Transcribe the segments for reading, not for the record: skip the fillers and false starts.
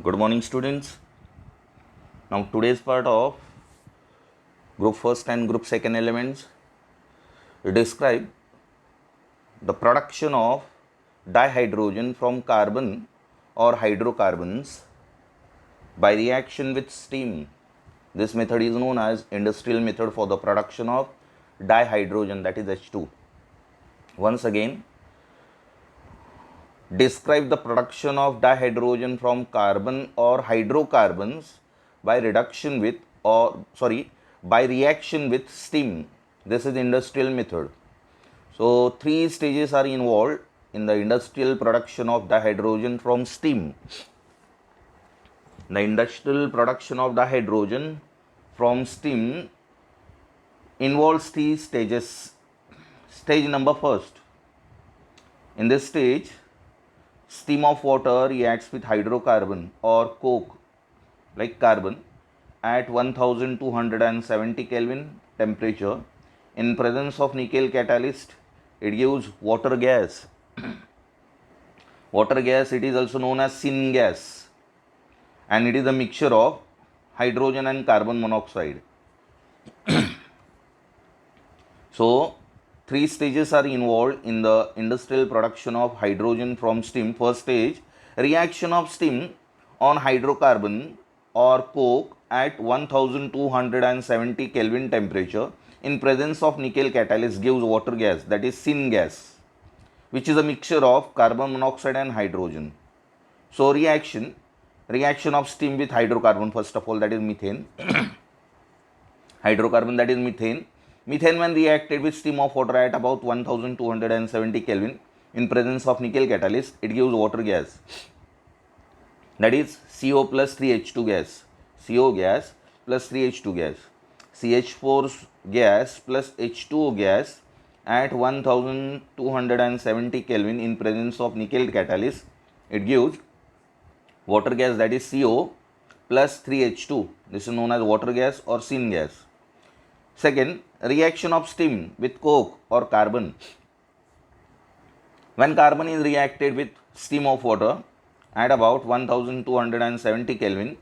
Good morning, students. Now, today's part of group first and group second elements describe the production of dihydrogen from carbon or hydrocarbons by reaction with steam. This method is known as industrial method for the production of dihydrogen, that is H2. Once again, describe the production of dihydrogen from carbon or hydrocarbons by by reaction with steam. This is industrial method. So three stages are involved in the industrial production of dihydrogen from steam. The industrial production of dihydrogen from steam involves three stages. Stage number first. In this stage, steam of water reacts with hydrocarbon or coke like carbon at 1270 Kelvin temperature. In presence of nickel catalyst, it gives water gas. Water gas, it is also known as syngas, and it is a mixture of hydrogen and carbon monoxide. So three stages are involved in the industrial production of hydrogen from steam. First stage, reaction of steam on hydrocarbon or coke at 1270 Kelvin temperature in presence of nickel catalyst gives water gas, that is syngas, which is a mixture of carbon monoxide and hydrogen. So reaction of steam with hydrocarbon, first of all, that is methane. Hydrocarbon, that is methane. Methane, when reacted with steam of water at about 1270 Kelvin in presence of nickel catalyst, it gives water gas, that is CO plus 3H2 gas. CO gas plus 3H2 gas. CH4 gas plus H2O gas at 1270 Kelvin in presence of nickel catalyst, it gives water gas, that is CO plus 3H2. This is known as water gas or syngas. Second, reaction of steam with coke or carbon. When carbon is reacted with steam of water at about 1270 Kelvin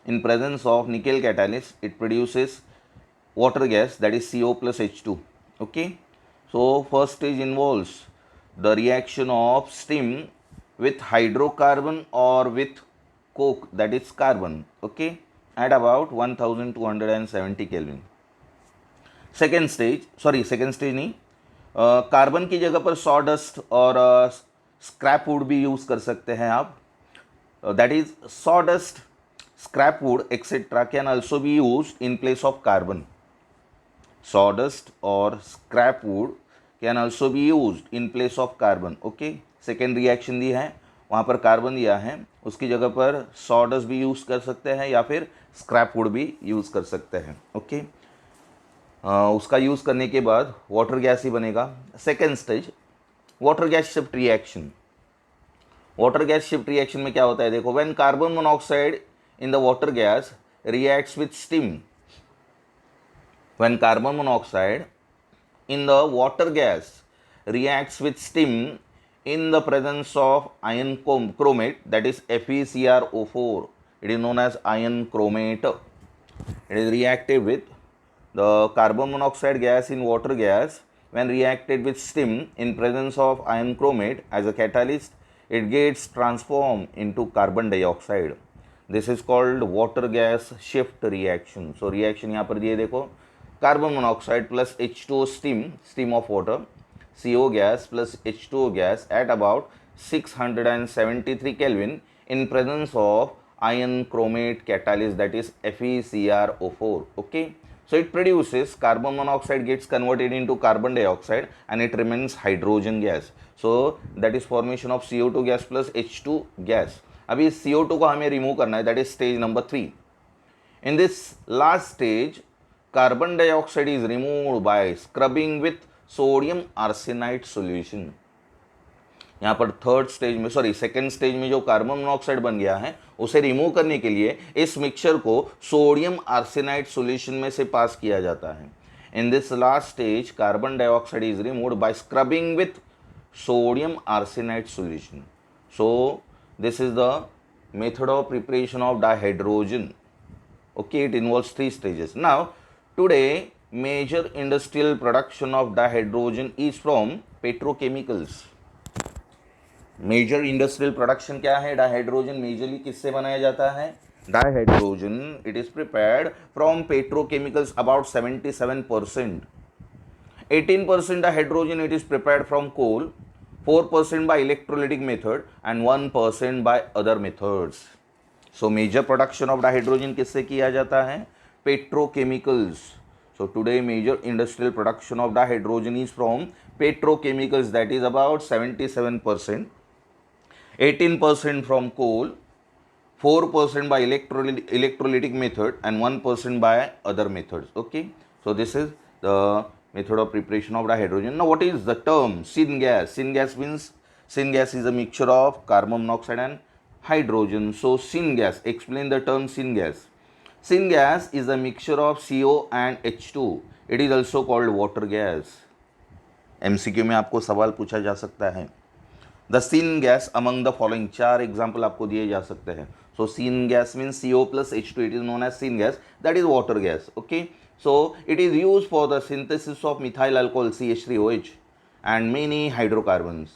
in presence of nickel catalyst, it produces water gas, that is CO plus H2. Okay. So first stage involves the reaction of steam with hydrocarbon or with coke, that is carbon, okay, at about 1270 Kelvin. Second stage नहीं, carbon की जगह पर sawdust और scrap would भी use कर सकते हैं आप. That is sawdust, scrap wood etcetera can also be use in place of carbon. Sawdust और scrap wood can also be use in place of carbon. Okay, second reaction दी है, वहाँ पर कार्बन दिया है, उसकी जगह पर सॉडस्ट भी यूज़ कर सकते हैं या फिर स्क्रैप वुड भी यूज़ कर सकते हैं. ओके, उसका यूज़ करने के बाद वाटर गैस ही बनेगा. Second stage, water gas shift reaction. Water gas shift reaction में क्या होता है, देखो, when carbon monoxide in the water gas reacts with steam. When carbon monoxide in the water gas reacts with steam in the presence of iron chromate, that is FeCrO4. It is known as iron chromate. It is reacted with the carbon monoxide gas in water gas. When reacted with steam in presence of iron chromate as a catalyst, it gets transformed into carbon dioxide. This is called water gas shift reaction. So reaction यहाँ पर दिए देखो, carbon monoxide plus H2O steam of water, CO gas plus H2O gas at about 673 Kelvin in presence of iron chromate catalyst, that is FeCrO4. Okay, so it produces carbon monoxide gets converted into carbon dioxide and it remains hydrogen gas. So that is formation of CO2 gas plus H2 gas. अभी CO2 को हमें remove करना है, that is stage number 3. In this last stage, carbon dioxide is removed by scrubbing with sodium arsenide solution. यहाँ पर second stage में जो carbon monoxide बन गया है उसे रिमूव करने के लिए इस मिक्सचर को सोडियम आर्सेनाइड सॉल्यूशन में से पास किया जाता है. In this last stage carbon dioxide is removed by scrubbing with sodium arsenide solution. So this is the method of preparation of dihydrogen. Okay, it involves 3 stages. Now, today, major industrial production of dihydrogen is from petrochemicals. Major industrial production क्या है? Dihydrogen majorly किससे बनाया जाता है? Dihydrogen it is prepared from petrochemicals about 77%. 18% dihydrogen it is prepared from coal, 4% by electrolytic method and 1% by other methods. So major production of dihydrogen किससे किया जाता है? Petrochemicals. So today major industrial production of dihydrogen is from petrochemicals, that is about 77%, 18% from coal, 4% by electrolytic method and 1% by other methods. Okay, so this is the method of preparation of dihydrogen. Now what is the term syngas? Syngas means, syngas is a mixture of carbon monoxide and hydrogen. So syngas, explain the term syngas. Syngas is a mixture of CO and H2. It is also called water gas. MCQ में आपको सवाल पूछा जा सकता है. The syn gas among the following, 4 example आपको दिए जा सकते हैं. So syn gas means CO plus H2, it is known as syn gas, that is water gas. Okay, so it is use for the synthesis of methyl alcohol CH3OH and many hydrocarbons.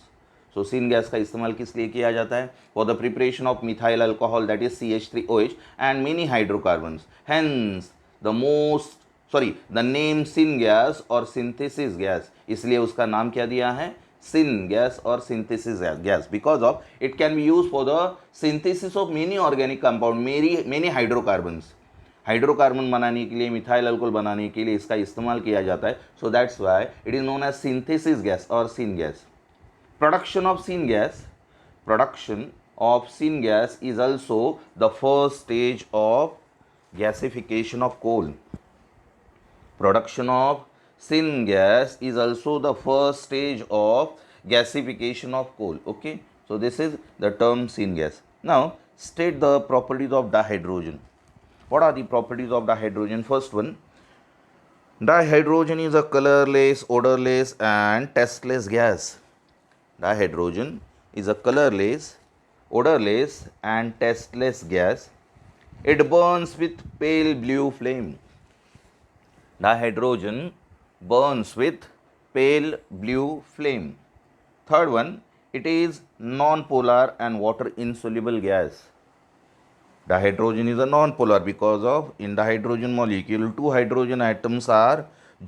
So syn gas का इस्तेमाल किस लिए किया जाता है? For the preparation of methyl alcohol that is CH3OH and many hydrocarbons. Hence the name syn gas और synthesis gas, इसलिए उसका नाम क्या दिया है? सिन गैस और synthesis gas, because of it can be use for the synthesis of many organic compound, many hydrocarbons. Hydrocarbon बनाने के लिए, मिथाइल अल्कोहल बनाने के लिए इसका इस्तेमाल किया जाता है. So that's why it is known as synthesis gas और syn gas. Production of syngas is also the first stage of gasification of coal. Production of syngas is also the first stage of gasification of coal. Okay, so this is the term syngas. Now state the properties of dihydrogen. What are the properties of dihydrogen? First one, dihydrogen is a colorless, odorless and tasteless gas. Dihydrogen is a colorless, odorless and tasteless gas. It burns with pale blue flame. Dihydrogen burns with pale blue flame. Third one, it is non-polar and water insoluble gas. Dihydrogen is a non-polar because of in dihydrogen molecule 2 hydrogen atoms are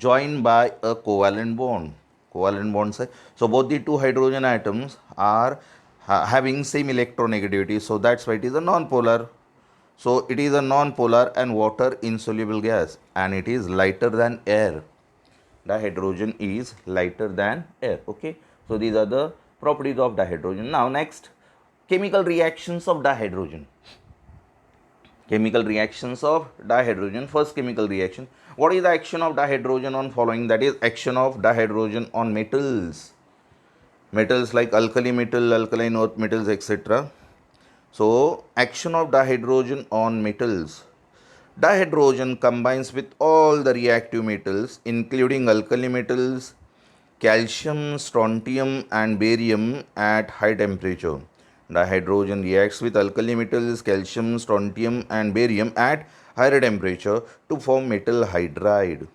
joined by a covalent bond. So both the 2 hydrogen atoms are having same electronegativity, so that's why it is a non-polar. So it is a non-polar and water insoluble gas and it is lighter than air. Dihydrogen is lighter than air. Okay, so these are the properties of dihydrogen. Now next, chemical reactions of dihydrogen. Chemical reactions of dihydrogen. First chemical reaction, what is the action of dihydrogen on following? That is action of dihydrogen on metals. Metals like alkali metal, alkaline earth metals, etc. So action of dihydrogen on metals. Dihydrogen combines with all the reactive metals including alkali metals, calcium, strontium and barium at high temperature. Dihydrogen reacts with alkali metals, calcium, strontium and barium at higher temperature to form metal hydride.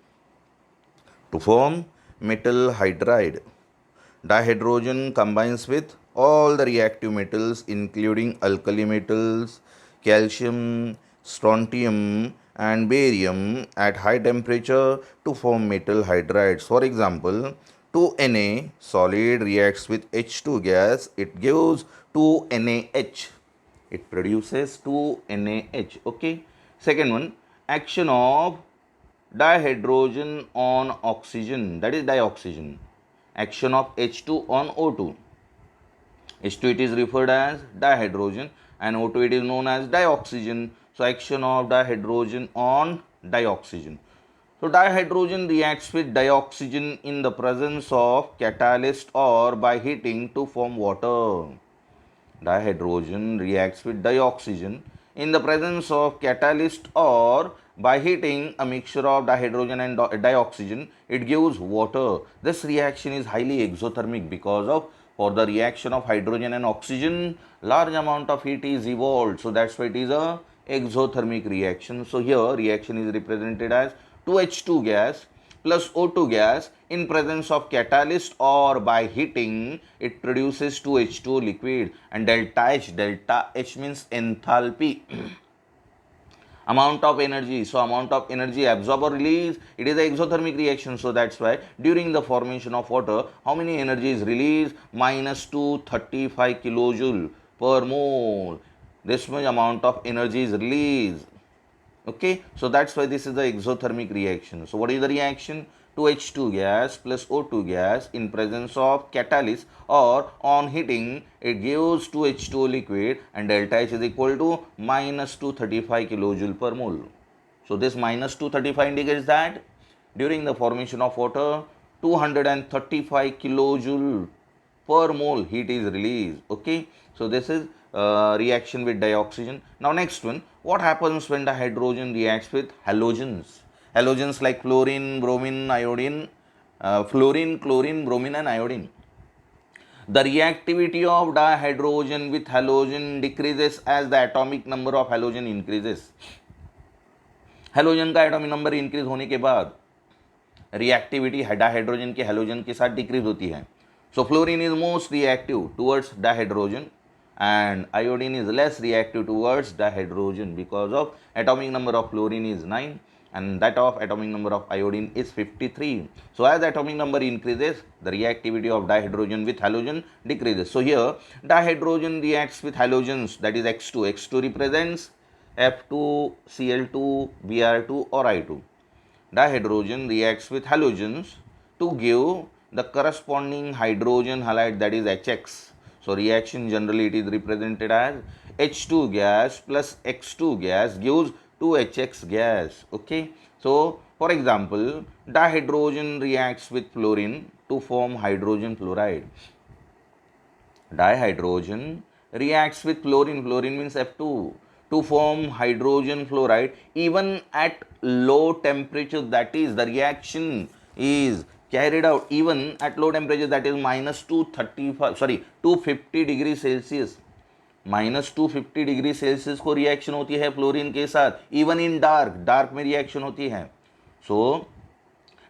Dihydrogen combines with all the reactive metals including alkali metals, calcium, strontium and barium at high temperature to form metal hydrides. For example, 2Na solid reacts with H2 gas, it gives 2NaH. It produces 2NaH. Okay. Second one, action of dihydrogen on oxygen, that is dioxygen. Action of H2 on O2. H2 it is referred as dihydrogen and O2 it is known as dioxygen. So action of dihydrogen on dioxygen. So dihydrogen reacts with dioxygen in the presence of catalyst or by heating to form water. Dihydrogen reacts with dioxygen in the presence of catalyst or by heating a mixture of dihydrogen and dioxygen, it gives water. This reaction is highly exothermic because of For the reaction of hydrogen and oxygen, large amount of heat is evolved. So that's why it is a exothermic reaction. So here reaction is represented as 2H2 gas plus O2 gas in presence of catalyst, or by heating it produces 2H2 liquid, and delta H means enthalpy. Amount of energy, so amount of energy absorbed or released, it is an exothermic reaction. So that's why during the formation of water, how many energy is released? Minus 235 kilojoule per mole. This much amount of energy is released. Okay, so that's why this is the exothermic reaction. So what is the reaction? 2H2 gas plus O2 gas in presence of catalyst, or on heating it gives 2H2 liquid, and delta H is equal to minus 235 kilojoule per mole. So this minus 235 indicates that during the formation of water 235 kilojoule per mole heat is released. Okay, so this is reaction with dioxygen. Now next one, what happens when the hydrogen reacts with halogens? Halogens like fluorine, bromine, iodine, fluorine, chlorine, bromine and iodine. The reactivity of dihydrogen with halogen decreases as the atomic number of halogen increases. Halogen का atomic number increase होने के बाद reactivity dihydrogen के halogen के साथ decrease होती है. So fluorine is most reactive towards dihydrogen, and iodine is less reactive towards dihydrogen because of atomic number of fluorine is 9 and that of atomic number of iodine is 53. So as the atomic number increases, the reactivity of dihydrogen with halogen decreases. So here dihydrogen reacts with halogens, that is X2. X2 represents F2, Cl2, Br2 or I2. Dihydrogen reacts with halogens to give the corresponding hydrogen halide, that is HX. So reaction generally it is represented as H2 gas plus X2 gas gives 2HX gas. Okay, so for example, dihydrogen reacts with fluorine to form hydrogen fluoride. Dihydrogen reacts with fluorine, fluorine means F2, to form hydrogen fluoride even at low temperature, that is the reaction is carried out even at low temperature, that is minus 250 degree Celsius. Minus 250 degree Celsius को reaction होती है fluorine के साथ. Even in dark में reaction होती है. सो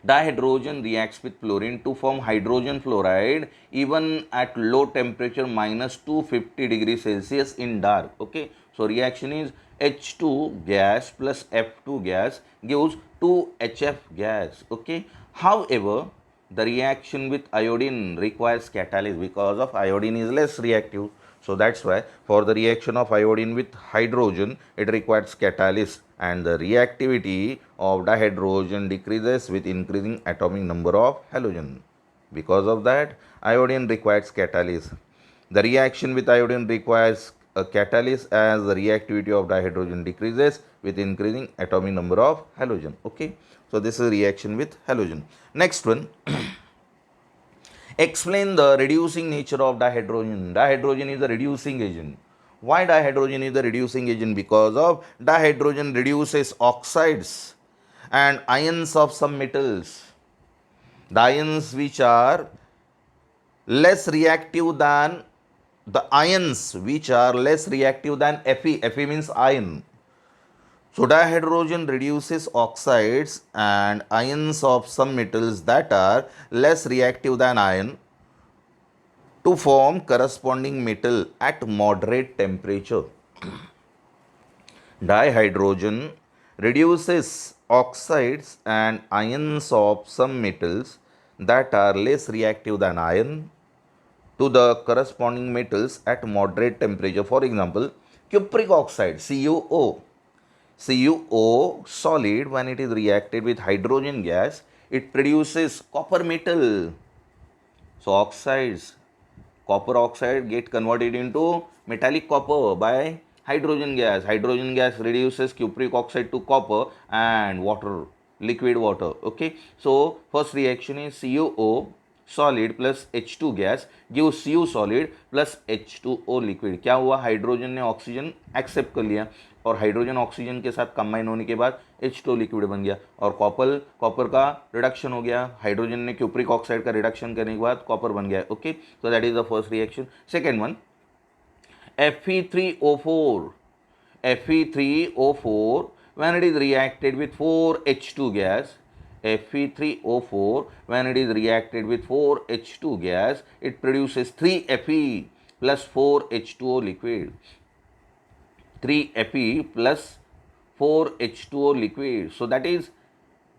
dihydrogen reacts with fluorine to form hydrogen fluoride even at low temperature minus 250 degrees Celsius in dark. Okay, so reaction is H2 gas plus F2 gas gives 2HF gas. Okay, however, the reaction with iodine requires catalyst because of iodine is less reactive. So that's why for the reaction of iodine with hydrogen, it requires catalyst, and the reactivity of dihydrogen decreases with increasing atomic number of halogen. Because of that, iodine requires catalyst. The reaction with iodine requires a catalyst as the reactivity of dihydrogen decreases with increasing atomic number of halogen. Okay, so this is reaction with halogen. Next one. Explain the reducing nature of dihydrogen. Dihydrogen is a reducing agent. Why dihydrogen is a reducing agent? Because of dihydrogen reduces oxides and ions of some metals. The ions which are less reactive than Fe. Fe means iron. So dihydrogen reduces oxides and ions of some metals that are less reactive than iron to form corresponding metal at moderate temperature. Dihydrogen reduces oxides and ions of some metals that are less reactive than iron to the corresponding metals at moderate temperature. For example, cupric oxide, CuO. CuO solid, when it is reacted with hydrogen gas, it produces copper metal. So oxides, copper oxide get converted into metallic copper by hydrogen gas. Hydrogen gas reduces cupric oxide to copper and water, liquid water. Okay, so first reaction is CuO solid plus H2 gas gives you solid plus H2O liquid. क्या हुआ, hydrogen ने oxygen accept कर लिया और hydrogen oxygen के साथ combine होने के बाद H2O लिक्विड बन गया और कॉपर का रिडक्शन हो गया, हाइड्रोजन ने क्यूप्रिक ऑक्साइड का रिडक्शन करने के बाद कॉपर बन गया. Okay, so that is the first reaction. Second one, Fe3O4. Fe3O4 when it is reacted with 4H2 gas, Fe3O4 when it is reacted with 4H2 gas, it produces 3Fe plus 4H2O liquid. 3Fe plus 4H2O liquid. So that is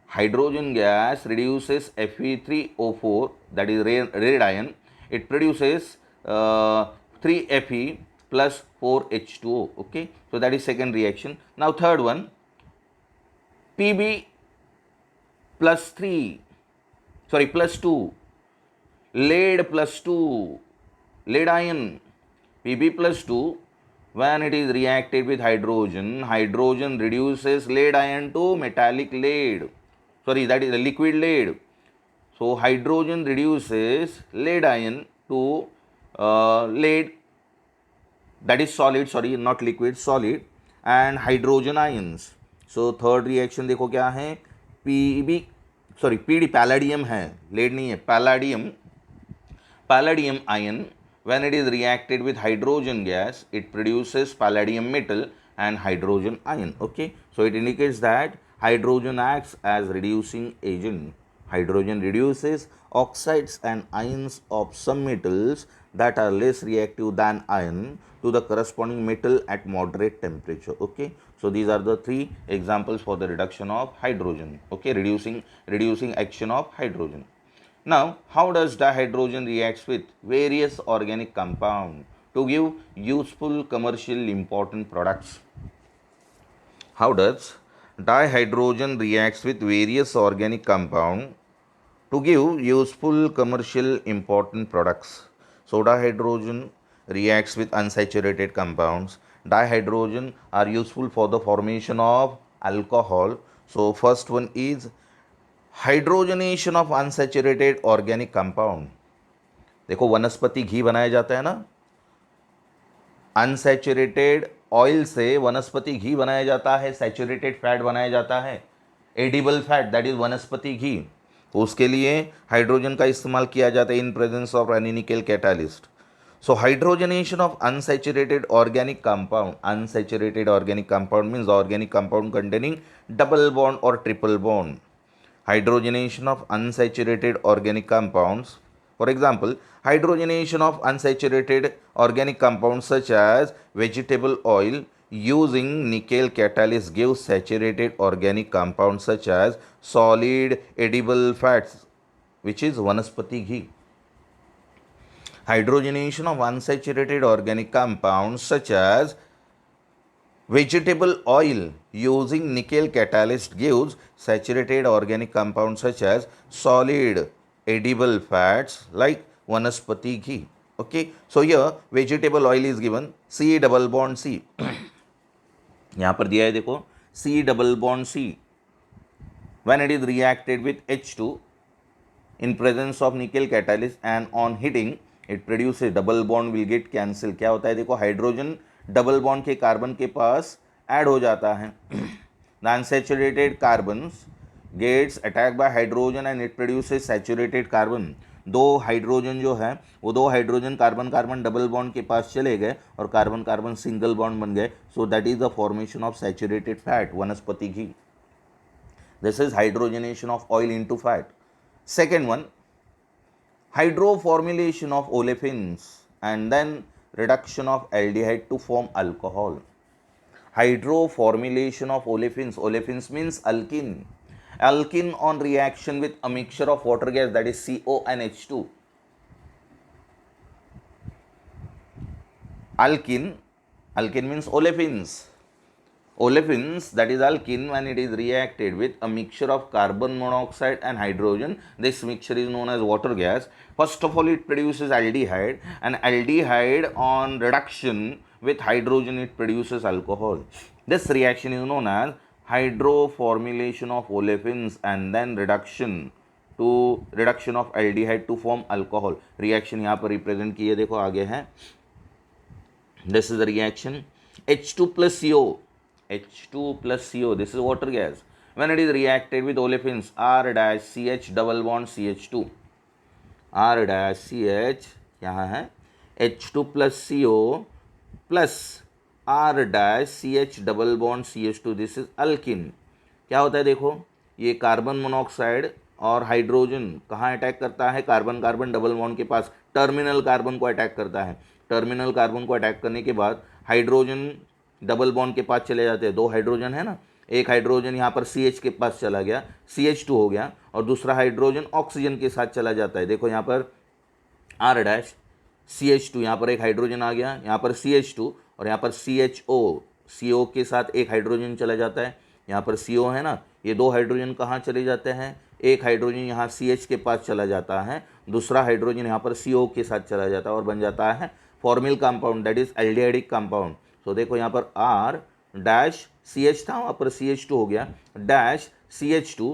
hydrogen gas reduces Fe3O4, that is red ion. It produces 3Fe plus 4H2O. Okay, so that is second reaction. Now third one, Pb plus 2, lead plus 2, lead ion, Pb plus 2 when it is reacted with hydrogen, hydrogen reduces lead ion to metallic lead, that is a liquid lead. So hydrogen reduces lead ion to lead, that is solid, not liquid, solid, and hydrogen ions. So third reaction देखो क्या है, PD palladium है, lead नहीं है, palladium ion when it is reacted with hydrogen gas, it produces palladium metal and hydrogen ion. Okay, so it indicates that hydrogen acts as reducing agent. Hydrogen reduces oxides and ions of some metals that are less reactive than iron to the corresponding metal at moderate temperature. Okay, so these are the three examples for the reduction of hydrogen. Okay, reducing action of hydrogen. Now, how does dihydrogen reacts with various organic compounds to give useful commercial important products? How does dihydrogen reacts with various organic compounds to give useful commercial important products? So dihydrogen reacts with unsaturated compounds. Dihydrogen are useful for the formation of alcohol. So first one is hydrogenation of unsaturated organic compound. देखो वनस्पति घी बनाया जाता है ना, unsaturated oil से वनस्पति घी बनाया जाता है, सैचुरेटेड फैट बनाया जाता है, एडिबल फैट, दैट इज वनस्पति घी. तो उसके लिए हाइड्रोजन का इस्तेमाल किया जाता है in presence of any nickel catalyst. So hydrogenation of unsaturated organic compound. Unsaturated organic compound means organic compound containing double bond or triple bond. Hydrogenation of unsaturated organic compounds. For example, hydrogenation of unsaturated organic compounds such as vegetable oil using nickel catalyst gives saturated organic compounds such as solid edible fats, which is vanaspati ghee. Hydrogenation of unsaturated organic compounds such as vegetable oil using nickel catalyst gives saturated organic compounds such as solid edible fats like vanaspati ghee. Okay, so here vegetable oil is given C double bond C. यहाँ पर दिया है देखो C double bond C. When it is reacted with H2 in presence of nickel catalyst and on heating it produces double bond will get cancel. क्या होता है देखो, hydrogen double bond के कार्बन के पास ऐड हो जाता है. The unsaturated carbon gets attack by hydrogen and it produces saturated carbon. दो हाइड्रोजन जो है वो दो हाइड्रोजन कार्बन डबल बॉन्ड के पास चले गए और कार्बन सिंगल बॉन्ड बन गए. So that is the formation of saturated fat, vanaspati ghee. This is hydrogenation of oil into fat. Second one, hydroformylation of olefins and then reduction of aldehyde to form alcohol. Hydroformylation of olefins. Olefins means alkene. Alkene on reaction with a mixture of water gas, that is CO and H2. Alkene means olefins. Olefins, that is alkene, when it is reacted with a mixture of carbon monoxide and hydrogen, this mixture is known as water gas. First of all, it produces aldehyde, and aldehyde on reduction with hydrogen it produces alcohol. This reaction is known as hydroformylation of olefins and then reduction to reduction of aldehyde to form alcohol. Reaction यहाँ पर represent किए, देखो आगे है, this is the reaction H2 plus CO, H2 plus CO, this is water gas. When it is reacted with olefins R dash CH double bond CH2, R dash CH यहाँ है H2 plus CO plus R dash CH double bond CH2, this is alkene। क्या होता है देखो, ये carbon monoxide और hydrogen कहाँ attack करता है, कार्बन कार्बन डबल बॉन्ड के पास, टर्मिनल कार्बन को अटैक करता है। टर्मिनल कार्बन को अटैक करने के बाद हाइड्रोजन डबल बॉन्ड के पास चले जाते हैं, दो हाइड्रोजन है ना, एक हाइड्रोजन यहाँ पर CH के पास चला गया, CH2 हो गया, और दूसरा हाइड्रोजन ऑक्सीजन के साथ चला जाता है। देखो यहाँ पर R डैश CH2, यहाँ पर एक हाइड्रोजन आ गया, यहाँ पर CH2, और यहाँ पर CHO, CO के साथ एक हाइड्रोजन चला जाता है, यहाँ पर CO है ना, ये दो हाइड्रोजन कहाँ चले जाते हैं, एक हाइड्रोजन यहाँ CH के पास चला जाता है, दूसरा हाइड्रोजन यहाँ पर CO के साथ चला जाता है और बन जाता है formyl compound, that is aldehydic compound. So देखो यहाँ पर R डैश CH था, वहाँ पर CH2 हो गया, डैश CH2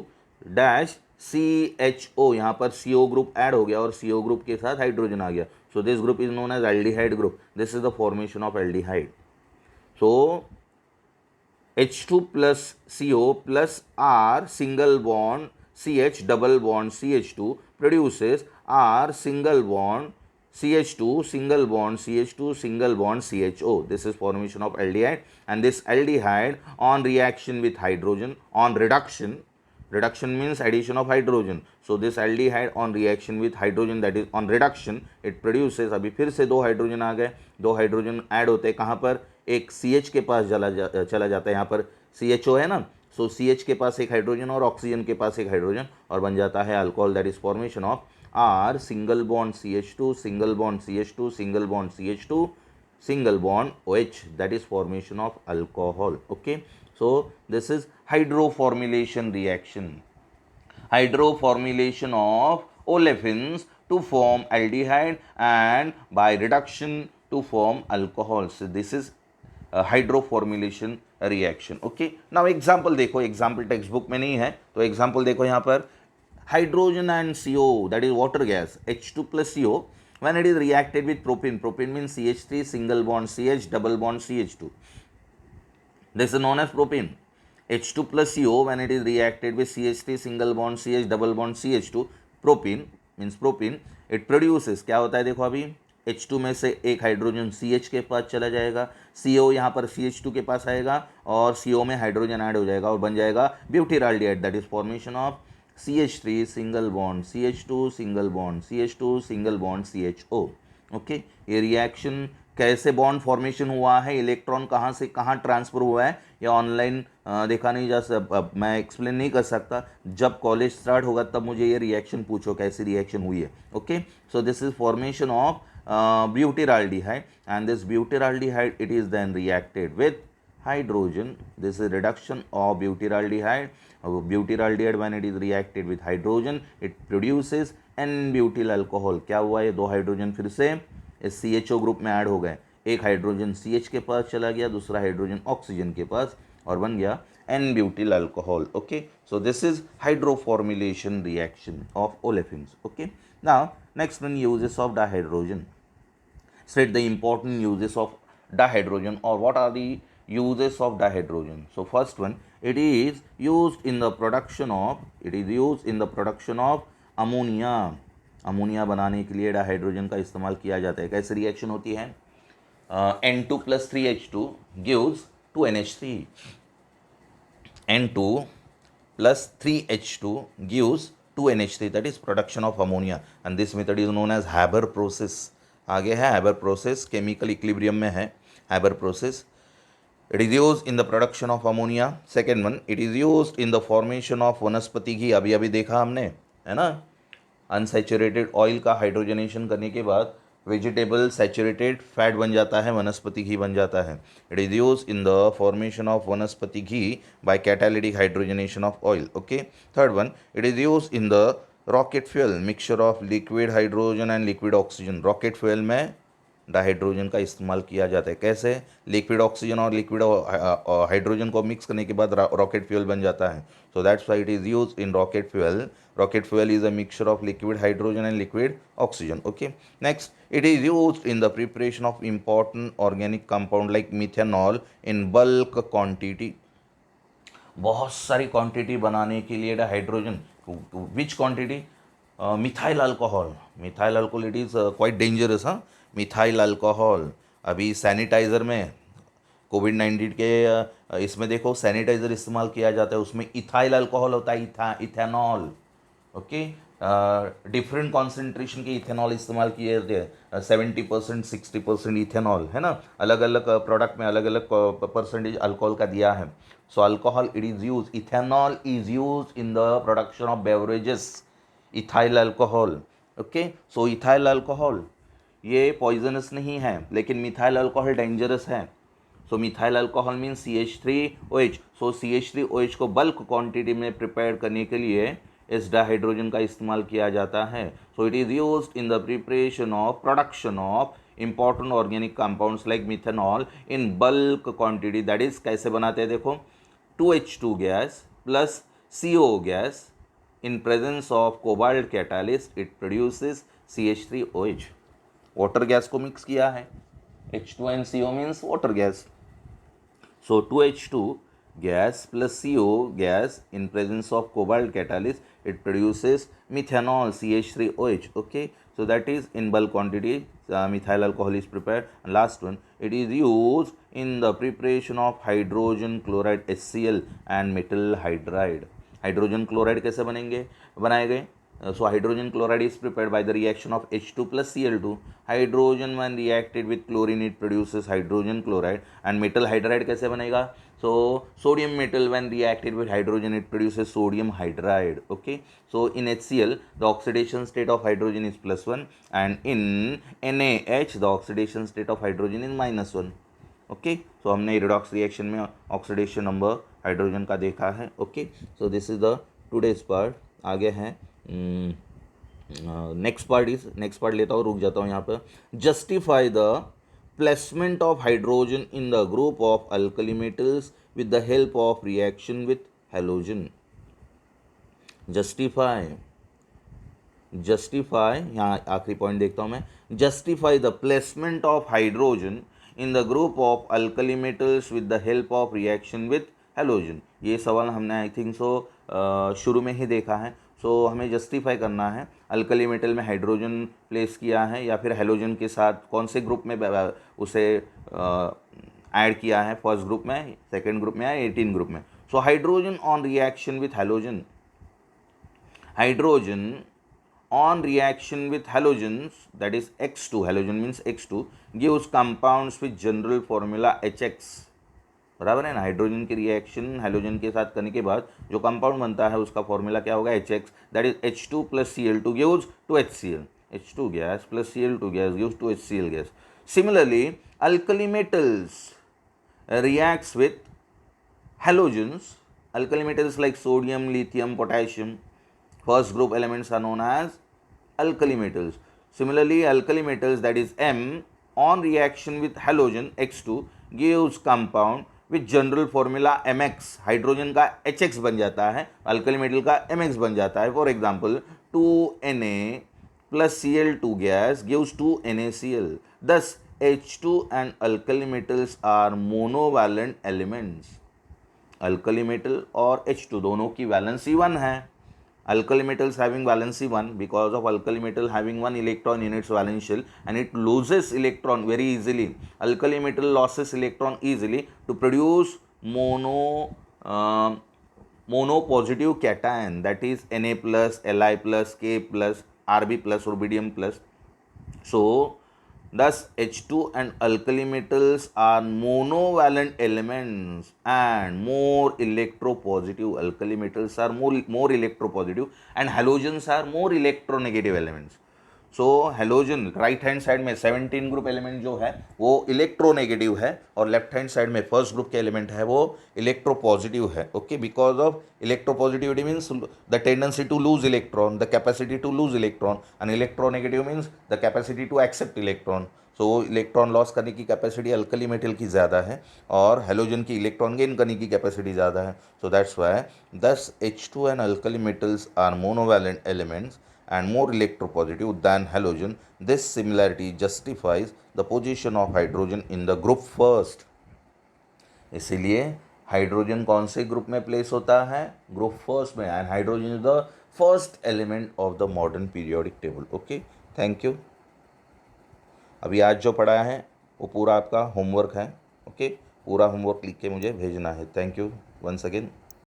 डैश CHO, यहाँ पर CO ग्रुप ऐड हो गया और CO ग्रुप के साथ हाइड्रोजन आ गया। So this group is known as aldehyde group, this is the formation of aldehyde. So H2 plus CO plus R single bond CH double bond CH2 produces R single bond CH2 single bond CH2 single bond CHO. This is formation of aldehyde, and this aldehyde on reaction with hydrogen, on reduction, reduction means addition of hydrogen. So this aldehyde on reaction with hydrogen, that is on reduction, it produces, अभी फिर से दो hydrogen आ गए, दो hydrogen add होते हैं कहाँ पर, एक CH के पास चला जाता है, यहाँ पर CHO है ना, सो CH के पास एक हाइड्रोजन और ऑक्सीजन के पास एक हाइड्रोजन, और बन जाता है alcohol, that is formation of R single bond CH2 single bond CH2 single bond CH2 single bond OH, that is formation of alcohol. Okay, so this is hydroformylation reaction, hydroformylation of olefins to form aldehyde and by reduction to form alcohol. So this is hydroformylation reaction. Okay, now example देखो, example textbook में नहीं है तो example देखो यहाँ पर, hydrogen and CO, that is water gas, H2 plus CO, when it is reacted with propane, propane means CH3 single bond CH double bond CH2, this is known as propane. H2 plus CO when it is reacted with CH3 single bond CH double bond CH2, propane means propane, it produces, क्या होता है देखो, अभी H2 में से एक hydrogen CH के पास चला जाएगा, CO यहाँ पर CH2 के पास आएगा और CO में हाइड्रोजन ऐड हो जाएगा और बन जाएगा butyraldehyde, that is formation of CH3 single bond CH2 single bond CH2 single bond CHO। Okay, ये रिएक्शन कैसे बॉन्ड फॉर्मेशन हुआ है, इलेक्ट्रॉन कहाँ से कहाँ ट्रांसफर हुआ है, या ऑनलाइन देखा नहीं जा सकता, मैं एक्सप्लेन नहीं कर सकता, जब कॉलेज स्टार्ट होगा तब मुझे ये रिएक्शन पूछो कैसी रिएक्शन हुई है। Okay, so this is formation of butyraldehyde, and this butyraldehyde, it is then reacted with hydrogen. This is reduction of butyraldehyde. Butyraldehyde when it is reacted with hydrogen, it produces N-butyl alcohol. क्या हुआ, ये दो hydrogen फिर से इस CHO group में add हो गए, एक हाइड्रोजन CH के पास चला गया, दूसरा हाइड्रोजन ऑक्सीजन के पास, और बन गया N-butyl alcohol. Okay, so this is hydroformylation reaction of olefins. Okay, now next one, uses of dihydrogen. State the important uses of dihydrogen, or what are the uses of dihydrogen. So first one, it is used in the production of, ammonia. Ammonia बनाने के लिए dihydrogen का इस्तेमाल किया जाता है। कैसे reaction होती है, N2 plus 3H2 gives 2NH3, N2 plus 3H2 gives 2NH3, that is production of ammonia, and this method is known as Haber process. आगे है हैबर प्रोसेस, केमिकल इक्विलिब्रियम में है Haber process. It is use in the production of ammonia. Second one, it is use in the formation of vanaspati घी, अभी अभी देखा हमने है ना, अनसैचुरेटेड ऑयल का हाइड्रोजनेशन करने के बाद वेजिटेबल सैचुरेटेड फैट बन जाता है, वनस्पति घी बन जाता है। It is use in the formation of vanaspati ghee by catalytic hydrogenation of oil. Okay, third one, it is use in the rocket fuel, mixture of liquid hydrogen and liquid oxygen. Rocket fuel में dihydrogen का इस्तेमाल किया जाता है। कैसे? Liquid oxygen और liquid hydrogen को mix करने के बाद रॉकेट फ्यूल बन जाता है। So that's why it is use in rocket fuel. Rocket fuel is a mixture of liquid hydrogen and liquid oxygen. Okay. Next, it is used in the preparation of important organic compound like methanol in bulk quantity. बहुत सारी quantity बनाने के लिए hydrogen. Which quantity? Methyl alcohol. Methyl alcohol it is quite dangerous. हाँ, methyl alcohol. अभी sanitiser में कोविड-19 के इसमें देखो सैनिटाइज़र इस्तेमाल किया जाता है, उसमें इथाइल अल्कोहल होता है, इथेनॉल. ओके. डिफरेंट कॉन्सेंट्रेशन के इथेनॉल इस्तेमाल किए जाते हैं. 70%, 60% इथेनॉल है ना. अलग अलग प्रोडक्ट में अलग अलग परसेंटेज अल्कोहल का दिया है. So alcohol it is use, ethanol is use in the production of beverages. Ethyl alcohol. Okay. So ethyl alcohol ये पॉइजनस नहीं है, लेकिन मिथाइल अल्कोहल डेंजरस है. So methyl alcohol means CH3OH. So CH3OH को bulk quantity में prepare करने के लिए इस डाइहाइड्रोजन का इस्तेमाल किया जाता है. So it is used in the preparation of production of important organic compounds like methanol in bulk quantity. That is कैसे बनाते हैं देखो, 2H2 gas plus CO gas in presence of cobalt catalyst it produces CH3OH. Water gas को mix किया है. H2NCO means water gas. So 2H2 gas plus CO gas in presence of cobalt catalyst it produces methanol CH3OH. Okay, so that is in bulk quantity methyl alcohol is prepared. And last one, it is used in the preparation of hydrogen chloride HCl and metal hydride. Hydrogen chloride कैसे बनाए गए? So hydrogen chloride is prepared by the reaction of H2 plus Cl2. Hydrogen when reacted with chlorine it produces hydrogen chloride. And metal hydride कैसे बनेगा? So sodium metal when reacted with hydrogen it produces sodium hydride. Okay. So in HCl the oxidation state of hydrogen is +1 and in NaH the oxidation state of hydrogen is -1. Okay. सो हमने redox reaction में oxidation number hydrogen का देखा है. Okay. So this is the today's part. आगे हैं next part लेता हूँ, रुक जाता हूँ यहाँ पर. Justify the placement of hydrogen in the group of alkali metals with the help of reaction with halogen. Justify यहाँ आखिरी पॉइंट देखता हूँ मैं. Justify the placement of hydrogen in the group of alkali metals with the help of reaction with halogen. ये सवाल हमने I think शुरू में ही देखा है. सो हमें जस्टिफाई करना है अल्कली मेटल में हाइड्रोजन प्लेस किया है या फिर हेलोजन के साथ कौन से ग्रुप में उसे ऐड किया है, फर्स्ट ग्रुप में, सेकेंड ग्रुप में या 18 ग्रुप में. So hydrogen on reaction with halogen, hydrogen on reaction with halogens, that is X2, halogen means X2, gives compounds with general formula HX. बराबर है ना. हाइड्रोजन की रिएक्शन हेलोजन के साथ करने के बाद जो कंपाउंड बनता है उसका फॉर्मूला क्या होगा? HX. That is H2 plus Cl2 gives 2HCl. H2 gas plus Cl2 gas gives 2HCl gas. Similarly, alkali metals reacts with halogens. Alkali metals like sodium, lithium, potassium, first group elements are known as alkali metals. Similarly, alkali metals, that is M, on reaction with halogen X2 gives compound with general formula MX. Hydrogen का HX बन जाता है, alkali metal का MX बन जाता है. For example, 2Na plus Cl2 gas gives 2NaCl. Thus, H2 and alkali metals are monovalent elements. Alkali metal और H2 दोनों की वैलेंसी 1 है. Alkali metals having valency 1 because of alkali metal having 1 electron in its valence shell and it loses electron very easily. Alkali metal loses electron easily to produce mono positive cation, that is Na plus, Li plus, K plus, Rb plus, rubidium plus. So thus H2 and alkali metals are monovalent elements and more electropositive. Alkali metals are more electropositive and halogens are more electronegative elements. So halogen right hand side में 17 group element जो है वो electronegative है, और left hand side में first group के element है वो इलेक्ट्रोपॉजिटिव है. Okay, because of electropositivity means the tendency to lose electron, the capacity to lose electron, and electronegative means the capacity to accept electron. So electron loss करने की capacity alkali metal की ज़्यादा है और halogen की electron gain करने की capacity ज़्यादा है. सो दैट्स वाई दस H2 and alkali metals are monovalent elements and more electropositive than halogen. This similarity justifies the position of hydrogen in the group first. इसीलिए हाइड्रोजन कौन से group में place होता है? ग्रुप फर्स्ट में. And hydrogen is the first element of the modern periodic table. Okay, thank you. अभी आज जो पढ़ा है वो पूरा आपका होमवर्क है. ओके, पूरा होमवर्क लिख के मुझे भेजना है. Thank you once again.